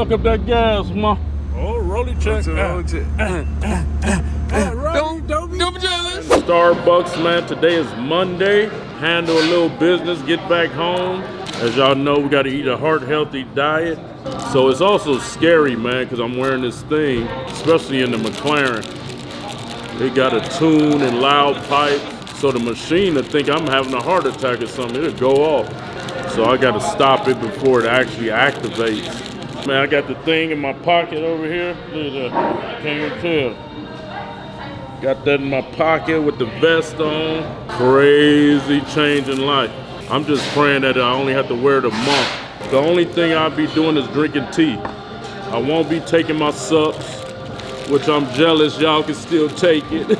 Suck up that gas, ma. Oh, rolling check. Don't be jealous. Starbucks, man. Today is Monday. Handle a little business, get back home. As y'all know, we got to eat a heart-healthy diet. So it's also scary, man, because I'm wearing this thing, especially in the McLaren. They got a tune and loud pipe, so the machine will think I'm having a heart attack or something. It'll go off. So I got to stop it before it actually activates. Man, I got the thing in my pocket over here. Look at that. Can't even tell. Got that in my pocket with the vest on. Crazy change in life. I'm just praying that I only have to wear it a month. The only thing I'll be doing is drinking tea. I won't be taking my sups, which I'm jealous y'all can still take it.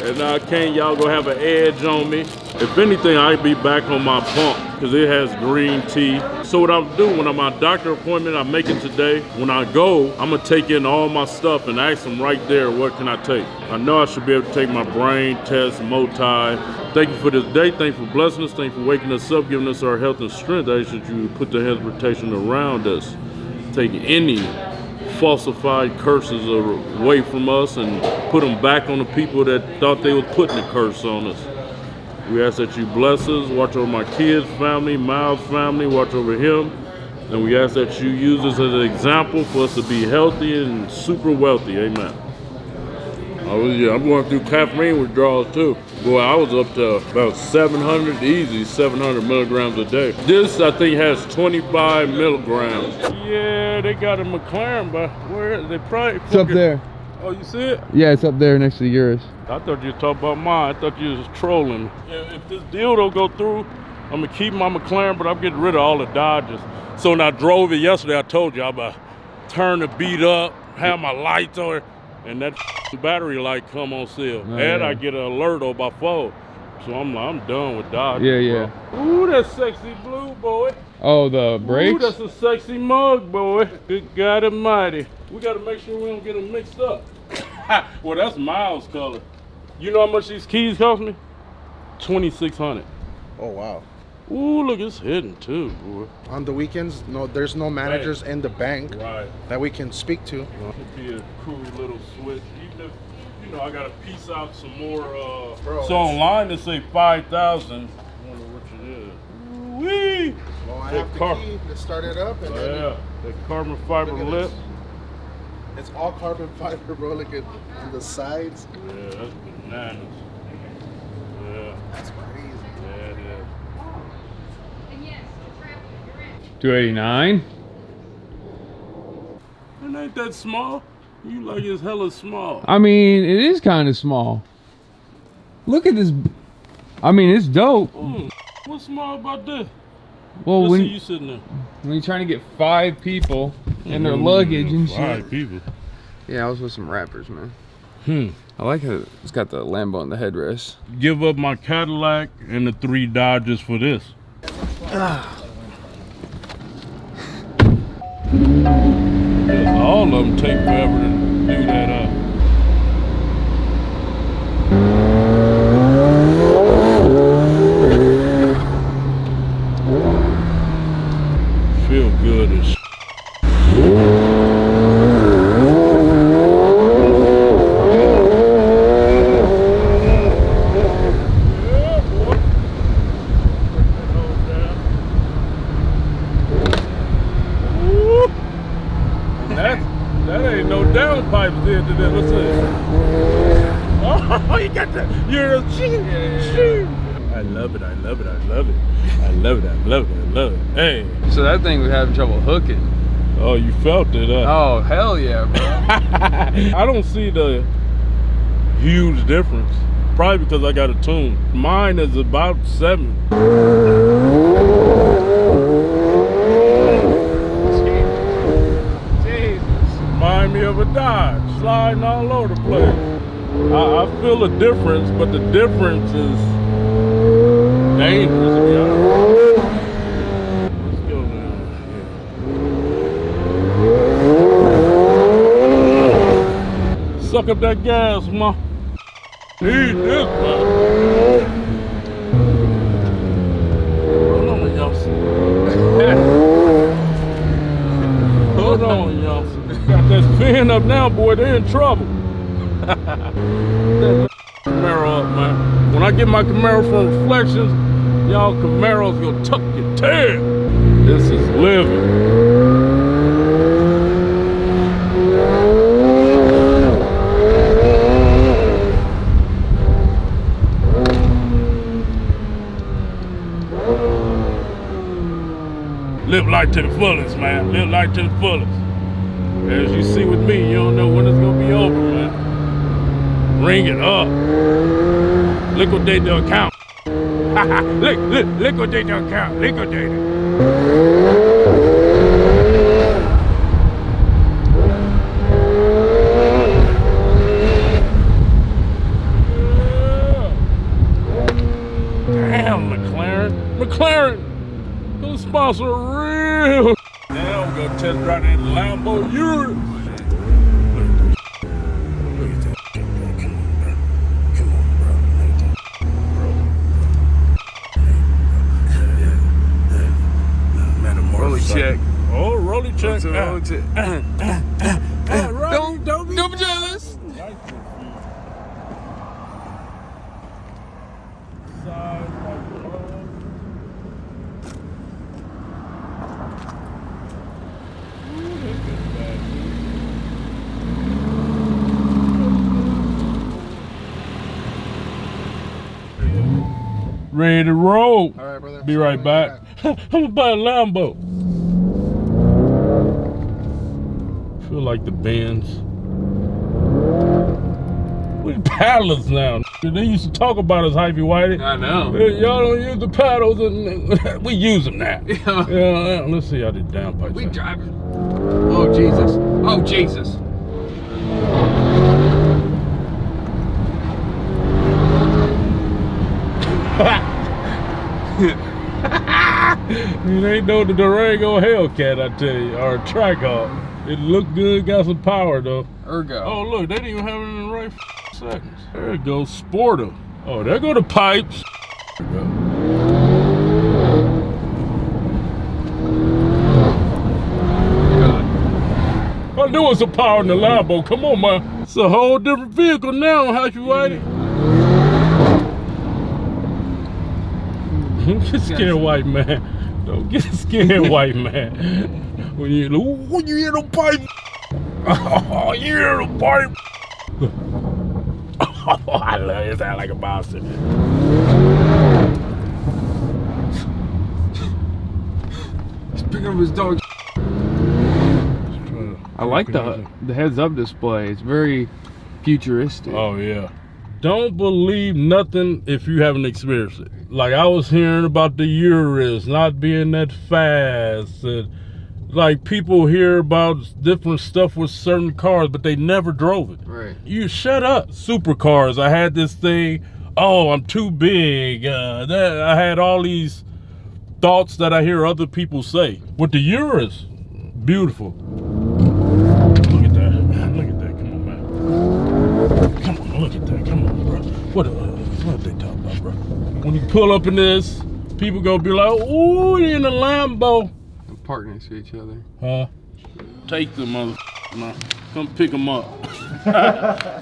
And I can't, y'all gonna have an edge on me. If anything, I'd be back on my pump because it has green tea. So what I'll do when I'm at my doctor appointment, I make it today. When I go, I'm gonna take in all my stuff and ask them right there, what can I take? I know I should be able to take my brain test, multi. Thank you for this day. Thank you for blessing us. Thank you for waking us up, giving us our health and strength. I ask that you put the hands of protection around us. Take any falsified curses away from us and put them back on the people that thought they was putting a curse on us. We ask that you bless us, watch over my kids, family, Miles' family, watch over him. And we ask that you use us as an example for us to be healthy and super wealthy. Amen. Oh yeah, I'm going through caffeine withdrawals too. Boy, I was up to about 700, easy 700 milligrams a day. This, I think, has 25 milligrams. Yeah, they got a McLaren, but where they probably... It's up there. Oh, you see it? Yeah, it's up there next to yours. I thought you were talking about mine. I thought you was trolling. Yeah, if this deal don't go through, I'm gonna keep my McLaren, but I'm getting rid of all the Dodges. So when I drove it yesterday, I told you I'm gonna turn the beat up, have my lights on it, and that battery light come on sale. Oh, and yeah. I get an alert on my phone. So I'm done with Dodge. Yeah. Ooh, that sexy blue, boy. Oh, the brakes? Ooh, that's a sexy mug, boy. Good God almighty. We gotta make sure we don't get them mixed up. Well, that's Miles' color. You know how much these keys cost me? $2,600. Oh wow. Ooh, look, it's hidden too, boy. On the weekends, there's no managers in the bank that we can speak to. It'd be a cool little switch. Even if, I gotta piece out some more. Bro, so online they say 5,000. I wonder which it is. Wee! Well, I have the key to start it up, and then that carbon fiber lip. It's all carbon fiber, bro. Look at on the sides. Yeah, that's bananas. Yeah. That's crazy. Yeah, it is. 289. It ain't that small. You like it's hella small. I mean, it is kind of small. Look at this. I mean, it's dope. What's small about this? Well, Let's when see you sitting there. when you're trying to get 5 people and their luggage and shit. 5 people. Yeah, I was with some rappers, man. I like how it's got the Lambo on the headrest. Give up my Cadillac and the 3 Dodges for this. Yes, all of them take forever to do that up. Feel good as that ain't no downpipes did to that. What's that? Oh, you got that. You're a cheat. I love it. I love it. I love it. I love it. I love it. I love it. Hey. So that thing was having trouble hooking. Oh, you felt it, huh? Oh, hell yeah, bro. I don't see the huge difference. Probably because I got a tune. Mine is about 7. Remind me of a Dodge, sliding all over the place. I feel a difference, but the difference is dangerous, to be honest. Let's go now. Suck up that gas, ma. Need this, man. Hold on, y'all. in trouble. That Camaro up, man. When I get my Camaro from Reflections, y'all Camaros gonna tuck your tail. This is living. Live life to the fullest, man. Live life to the fullest. As you see with me, you don't know when it's gonna be over, man. Ring it up. Liquidate the account. Liquidate the account. Liquidate it. Damn, McLaren. McLaren. Go sponsor a real. Now we're gonna test drive that Lambo Urus. Look at that shit, man. Come on, bro. Come on, bro. Look at that. Man, Rolly check. Oh, rolly check. Rolly check. Don't be jealous. Ready to roll. All right, brother. Be right back. I'm gonna buy a Lambo. Feel like the Benz. We paddlers now. They used to talk about us, Hypey Whitey. I know. Y'all don't use the paddles, and we use them now. Yeah. Let's see how the downpipes. We driving. Oh Jesus. Oh Jesus. It ain't no Durango Hellcat, I tell you, or a Tricop. It looked good, got some power though. Ergo. Oh look, they didn't even have it in the right seconds. There it goes, Sporter. Oh, there go the pipes. There we go. I knew it was some power in the Lambo. Come on, man. It's a whole different vehicle now, Hypey Whitey. Don't get scared, white man. Don't get scared, white man. When you hear the pipe. Oh, you hear the pipe. Oh, I love it. It sound like a monster. He's picking up his dog. I like the heads-up display. It's very futuristic. Oh yeah. Don't believe nothing if you haven't experienced it. Like I was hearing about the Urus not being that fast, and like people hear about different stuff with certain cars, but they never drove it. Right. You shut up. Supercars. I had this thing. Oh, I'm too big. I had all these thoughts that I hear other people say. With the Urus, beautiful. Look at that. Look at that. Come on, man. Come on, look at that. Come on, bro. What they talking about, bro? When you pull up in this, people gonna be like, "Ooh, you in a Lambo." They'll park next to each other. Huh? Take them, man. Come pick them up.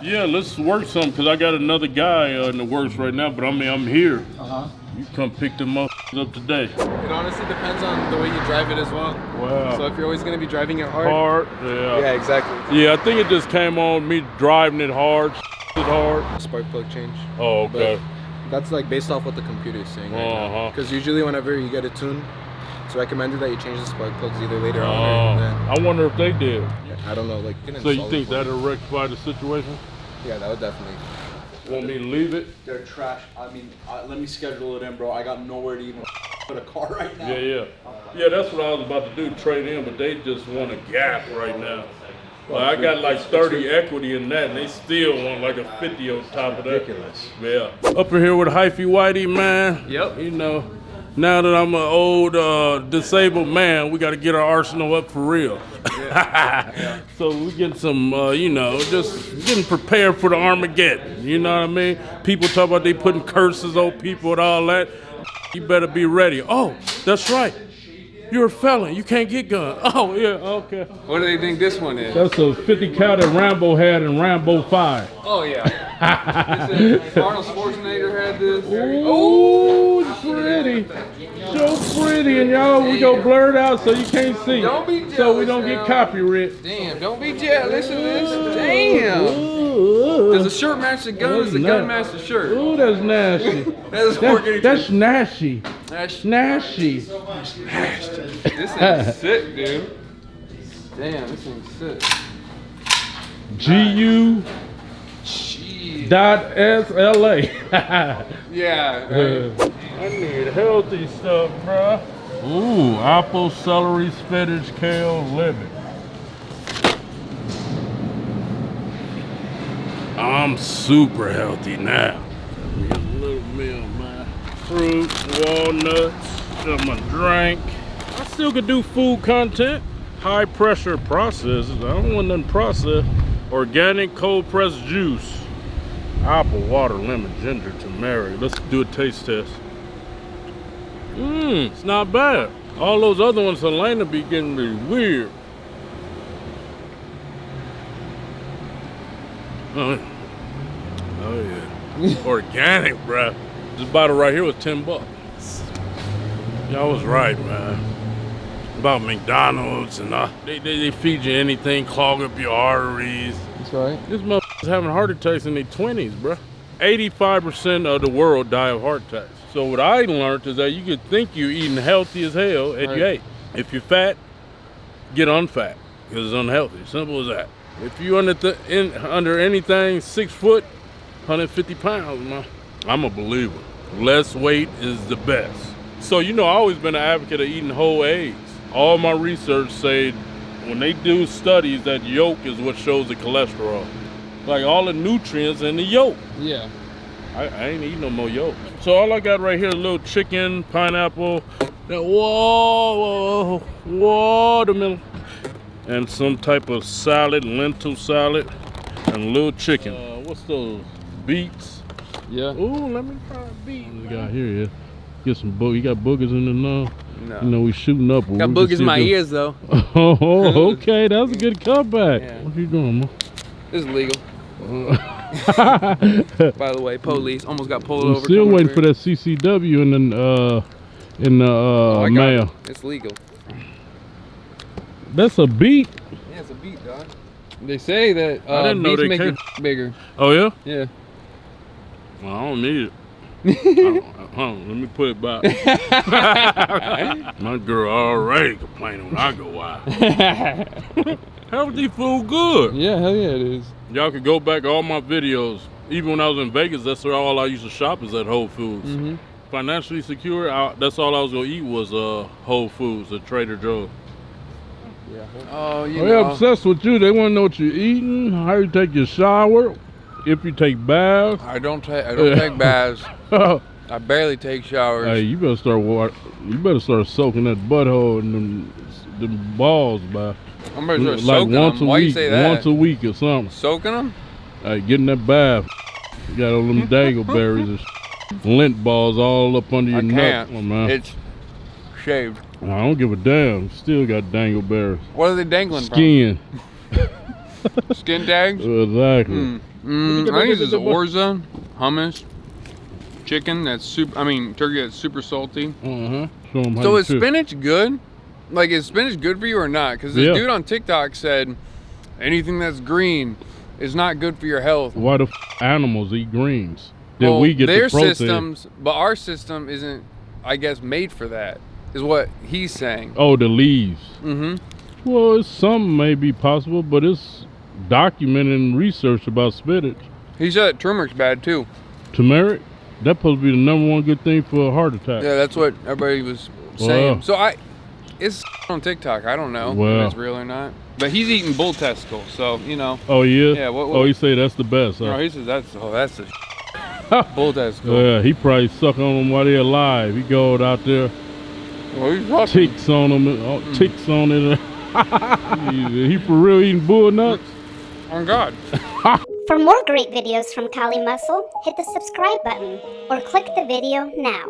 Yeah, let's work something, because I got another guy in the works right now, but I'm here. You come pick them up today. It honestly depends on the way you drive it as well. Wow. So if you're always going to be driving it hard. Hard, yeah. Yeah, exactly. Yeah, I think it just came on me driving it hard, Spark plug change. Oh, okay. But that's like based off what the computer is saying right now. Uh-huh. Because usually whenever you get it tuned, it's recommended that you change the spark plugs either later Oh, on or then. I wonder if they did. I don't know, like. So you think that'll rectify the situation? Yeah, that would definitely. Want me to leave it? They're trash. I mean, let me schedule it in, bro. I got nowhere to even put a car right now. Yeah. Yeah, that's what I was about to do, trade in, but they just want a gap right now. Like I got like 30 equity in that, and they still want like a 50 on top of that. Ridiculous. Yeah. Up in here with Hypey Whitey, man. Yep. You know, now that I'm an old disabled man, we got to get our arsenal up for real. Yeah. So we get some, you know, just getting prepared for the Armageddon. You know what I mean? People talk about they putting curses on people and all that. You better be ready. Oh, that's right. You're a felon. You can't get guns. Oh, yeah, okay. What do they think this one is? That's a 50 cal that Rambo had and Rambo fired. Oh yeah. Arnold Schwarzenegger had this. Ooh, pretty. So pretty, and y'all, we go blurred out so you can't see. Don't be jealous, so we don't get copyright. Damn, don't be jealous of this. Damn. Does the shirt match the gun? Does the gun match the shirt? Ooh, that's nasty. That's nasty. That's Nasty. This thing's sick, dude. Damn, this thing's sick. GU.SLA. Yeah. I need healthy stuff, bruh. Ooh, apple, celery, spinach, kale, lemon. I'm super healthy now. Give me a little meal, man. Fruit, walnuts, got my drink. I still could do food content. High pressure processes. I don't want nothing processed. Organic cold pressed juice. Apple, water, lemon, ginger, turmeric. Let's do a taste test. It's not bad. All those other ones, Elena, be getting really weird. Oh yeah. Organic, bruh. This bottle right here was $10. Y'all was right, man. About McDonald's and they feed you anything, clog up your arteries. That's right. This motherfucker's having heart attacks in their 20s, bruh. 85% of the world die of heart attacks. So what I learned is that you could think you're eating healthy as hell and you ain't. If you're fat, get unfat because it's unhealthy. Simple as that. If you under anything 6 foot, 150 pounds, man, I'm a believer. Less weight is the best. So I've always been an advocate of eating whole eggs. All my research say when they do studies that yolk is what shows the cholesterol. Like all the nutrients in the yolk. Yeah. I ain't eating no more yolk. So all I got right here is a little chicken, pineapple, watermelon, and some type of salad, lentil salad, and a little chicken. What's those? Beets? Yeah. Ooh, let me try a beet. What we got here, yeah. Get some boogers. You got boogers in there now? No. We shooting up. Got boogers in my ears though. Oh, okay. That was a good comeback. Yeah. What you doing, man? This is legal. By the way, police almost got pulled over. Still waiting for that CCW in the mail. It's legal. That's a beet. Yeah, it's a beet, dog. They say that I didn't know they make it bigger. Oh yeah? Yeah. Well, I don't need it. Hold on, let me put it back. My girl already complaining when I go out. Healthy food good. Yeah, hell yeah it is. Y'all could go back all my videos. Even when I was in Vegas, that's where all I used to shop is at Whole Foods. Financially secure, that's all I was gonna eat was Whole Foods at Trader Joe's. Yeah. Oh, They're obsessed with you. They want to know what you're eating, how you take your shower, if you take baths. I don't take baths. I barely take showers. Hey, you better start soaking that butthole and them balls, by. I'm ready to start like soaking once them. a Why week, you say that? once a week or something. Soaking them? Hey, get in that bath. You got all them dangleberries and lint balls all up under your nuts, man. It's shaved. I don't give a damn. Still got dangleberries. What are they dangling Skin. from? Skin tags? Exactly. I think this is orza, hummus, chicken turkey that's super salty. So is spinach good? Like, is spinach good for you or not? Because this dude on TikTok said anything that's green is not good for your health. Why the animals eat greens? Then we get their the protein. systems, but our system isn't, I guess, made for that, is what he's saying. Oh, the leaves. Well, some may be possible, but it's documented and research about spinach. He said turmeric's bad too. Turmeric? That's supposed to be the #1 good thing for a heart attack. Yeah, that's what everybody was saying. So it's on TikTok. I don't know if it's real or not. But he's eating bull testicles, so Oh yeah. Yeah. Oh, he say that's the best. No, he says that's the bull testicle. Yeah, he probably suck on them while they're alive. He goes out there, ticks on them, ticks on it. He for real eating bull nuts? On God. For more great videos from Kali Muscle, hit the subscribe button or click the video now.